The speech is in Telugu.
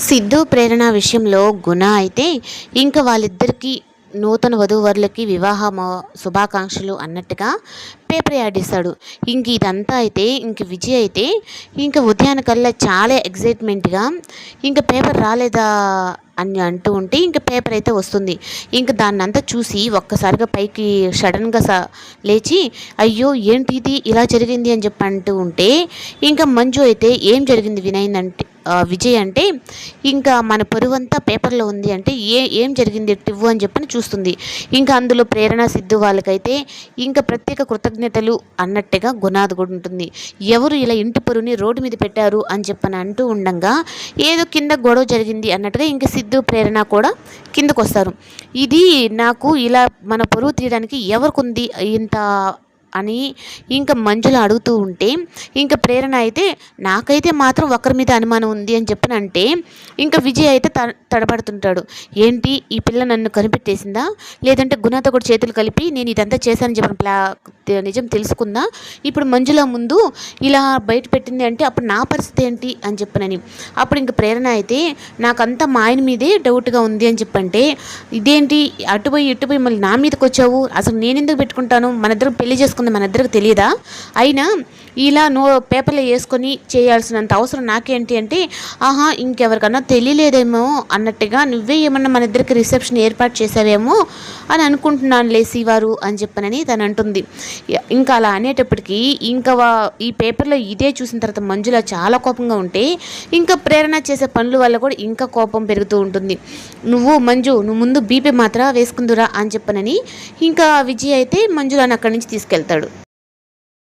సిద్ధు ప్రేరణ విషయంలో గుణ అయితే ఇంకా వాళ్ళిద్దరికీ నూతన వధూవరులకి శుభాకాంక్షలు అన్నట్టుగా పేపర్ యాడ్ ఇస్తాడు. ఇంక ఇదంతా అయితే ఇంక విజయ్ అయితే ఇంక ఉదయానికల్లా చాలా ఎగ్జైట్మెంట్గా ఇంక పేపర్ రాలేదా అని అంటూ ఉంటే ఇంక పేపర్ అయితే వస్తుంది. ఇంక దాన్నంతా చూసి ఒక్కసారిగా పైకి సడన్గా లేచి అయ్యో ఏంటి ఇది ఇలా జరిగింది అని చెప్పి అంటూ ఉంటే ఇంకా మంజు అయితే ఏం జరిగింది విజయ్ అంటే ఇంకా మన పొరువంతా పేపర్లో ఉంది అంటే ఏం జరిగింది టివ్వు అని చెప్పని చూస్తుంది. ఇంకా అందులో ప్రేరణ సిద్ధు వాళ్ళకైతే ఇంకా ప్రత్యేక కృతజ్ఞతలు అన్నట్టుగా గునాది కూడా ఉంటుంది. ఎవరు ఇలా ఇంటి పొరుని రోడ్డు మీద పెట్టారు అని చెప్పని అంటూ ఉండంగా ఏదో కింద గొడవ జరిగింది అన్నట్టుగా ఇంకా సిద్ధు ప్రేరణ కూడా కిందకు వస్తారు. ఇది నాకు ఇలా మన పొరుగు తీయడానికి ఎవరికి ఇంత అని ఇంకా మంజుల అడుగుతూ ఉంటే ఇంకా ప్రేరణ అయితే నాకైతే మాత్రం ఒకరి మీద అనుమానం ఉంది అని చెప్పనంటే ఇంకా విజయ్ అయితే తడబడుతుంటాడు. ఏంటి ఈ పిల్ల నన్ను కనిపెట్టేసిందా, లేదంటే గుణతో కూడా చేతులు కలిపి నేను ఇదంతా చేశానని చెప్పిన నిజం తెలుసుకుందా, ఇప్పుడు మంజుల ముందు ఇలా బయట పెట్టింది అంటే అప్పుడు నా పరిస్థితి ఏంటి అని చెప్పనని అప్పుడు ఇంక ప్రేరణ అయితే నాకంతా మా ఆయన మీదే డౌట్గా ఉంది అని చెప్పంటే ఇదేంటి ఇటుపోయి మళ్ళీ నా మీదకి వచ్చావు, అసలు నేను ఎందుకు పెట్టుకుంటాను, మన ఇద్దరు పెళ్లి చేసుకుంది మన ఇద్దరికి తెలియదా, అయినా ఇలా పేపర్లో వేసుకొని చేయాల్సినంత అవసరం నాకేంటి అంటే ఆహా ఇంకెవరికన్నా తెలియలేదేమో అన్నట్టుగా నువ్వే ఏమన్నా మన ఇద్దరికి రిసెప్షన్ ఏర్పాటు చేసావేమో అని అనుకుంటున్నాను లేసివారు అని చెప్పనని తను అంటుంది. ఇంకా అలా అనేటప్పటికీ ఇంకా ఈ పేపర్లో ఇదే చూసిన తర్వాత మంజుల చాలా కోపంగా ఉంటే ఇంకా ప్రేరణ చేసే పనుల వల్ల కూడా ఇంకా కోపం పెరుగుతూ ఉంటుంది. నువ్వు ముందు బీపీ మాత్రం వేసుకుందురా అని చెప్పనని ఇంకా విజయ్ అయితే మంజులను అక్కడి నుంచి తీసుకెళ్తాడు.